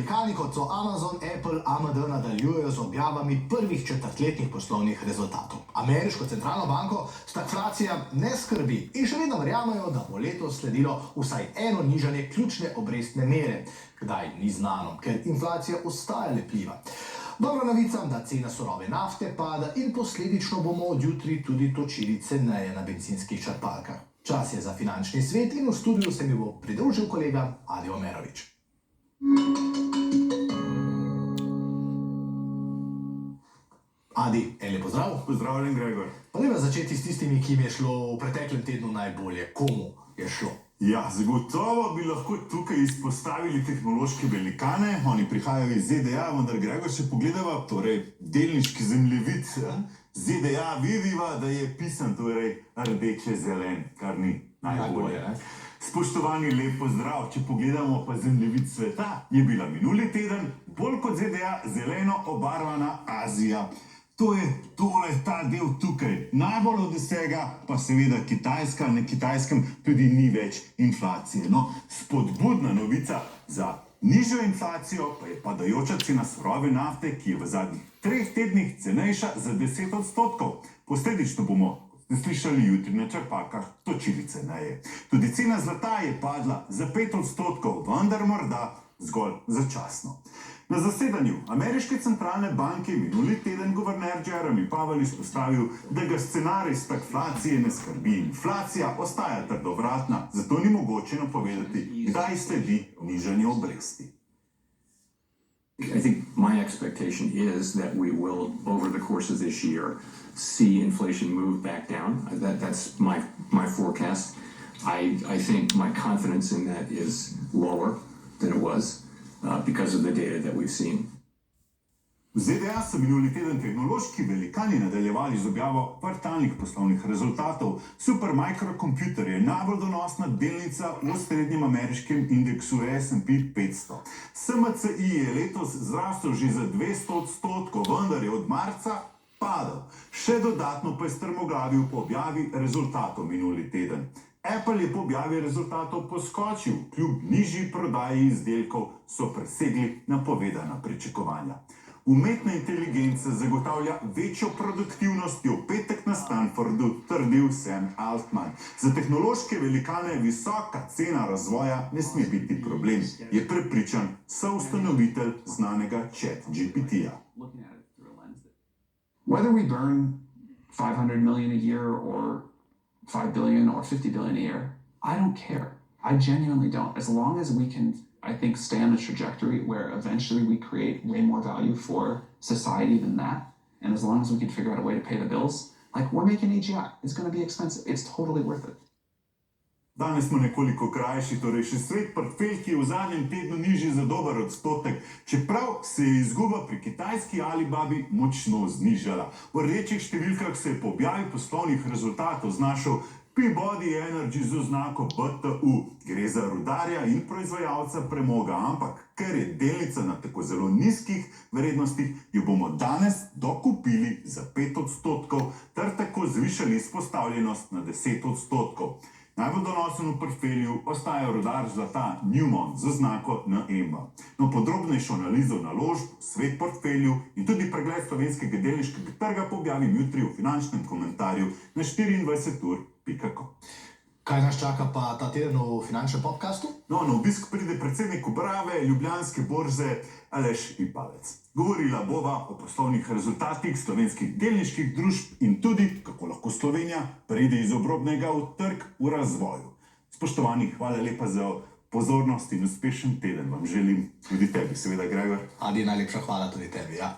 velikani kot so Amazon, Apple, AMD nadaljujejo z objavami prvih četrtletnih poslovnih rezultatov. Ameriško centralno banko stagflacija ne skrbi in še vedno verjamejo, da bo letos sledilo vsaj eno nižanje ključne obrestne mere. Kdaj ni znano, ker inflacija ostaja lepljiva. Dobra novica, da cena surove nafte pada in posledično bomo od jutri tudi točili ceneje na bencinskih črpalkah. Čas je za finančni svet in v studiu se mi bo pridružil kolega Adi Omerovič. Adi, lep pozdrav. Pozdravljen, Gregor. Pa dajva začeti s tistimi, ki jim je šlo v preteklem tednu najbolje. Komu je šlo? Ja, zagotovo bi lahko tukaj izpostavili tehnološke velikane. Oni prihajajo iz ZDA, vendar Gregor, še pogledava, torej delniški zemljevid ZDA, vidiva, da je pisan torej rdeče-zelen, kar ni najbolje. Spoštovani, lep pozdrav. Če pogledamo pa zemljevid sveta, je bila minuli teden bolj kot ZDA zeleno obarvana Azija. To je tole, ta del tukaj. Najbolj od vsega pa seveda Kitajska, na Kitajskem tudi ni več inflacije. No, spodbudna novica za nižjo inflacijo pa je padajoča cena surove nafte, ki je v zadnjih 3 tednih cenejša za 10%. Posledično bomo slišali jutri na črpalkah točili ceneje. Tudi cena zlata je padla za 5%, vendar morda zgolj začasno. Na zasedanju Ameriške centralne banke minuli teden guverner Jeremy Powell izpostavil, da ga scenarij stagflacije ne skrbi. Inflacija ostaja trdovratna, zato ni mogoče napovedati, kdaj sledi nižanje obresti. I think my expectation is that we will, over the course of this year, see inflation move back down. That's my forecast. I think my confidence in that is lower than it was because of the data that we've seen. V ZDA so minuli teden tehnološki velikani nadaljevali z objavo kvartalnih poslovnih rezultatov. Supermicro Computer je najbolj donosna delnica v osrednjem ameriškem indeksu S&P 500. SMCI je letos zrastel že za 200%, vendar je od marca padal. Še dodatno pa je strmoglavil po objavi rezultatov minuli teden. Apple je po objavi rezultatov poskočil, kljub nižji prodaji izdelkov so presegli napovedana pričakovanja. Umetna inteligenca zagotavlja večjo produktivnost, je v petek na Stanfordu trdil Sam Altman. Za tehnološke velikane visoka cena razvoja ne sme biti problem, je prepričan soustanovitelj znanega ChatGPT-ja. Whether we burn 500 million a year or 5 billion or 50 billion a year, I don't care. I genuinely don't. As long as we can, I think, stay on a trajectory where eventually we create way more value for society than that, and as long as we can figure out a way to pay the bills, like we're making AGI. It's going to be expensive. It's totally worth it. Danes smo nekoliko krajši, torej še svet portfelj, ki je v zadnjem tednu nižji za dober odstotek, čeprav se je izguba pri kitajski Alibabi močno znižala. V rdečih številkah se je po objavi poslovnih rezultatov znašel Peabody Energy z oznako BTU. Gre za rudarja in proizvajalca premoga, ampak ker je delnica na tako zelo nizkih vrednostih, jo bomo danes dokupili za 5% ter tako zvišali izpostavljenost na 10%. Najbolj donosen v portfelju ostaja rudar zlata Newmont z oznako NEM. No, podrobnejšo analizo naložb, svet portfelju in tudi pregled slovenskega delniškega trga pa objavim jutri v finančnem komentarju na 24ur.com. Kaj nas čaka pa ta teden v finančnem podcastu? No, na obisk pride predsednik uprave Ljubljanske borze Aleš Ipavec. Govorila bova o poslovnih rezultatih slovenskih delniških družb in tudi, kako lahko Slovenija preide iz obrobnega v trg v razvoju. Spoštovani, hvala lepa za pozornost in uspešen teden vam želim, tudi tebi, seveda, Gregor. Adi, najlepša hvala tudi tebi, ja.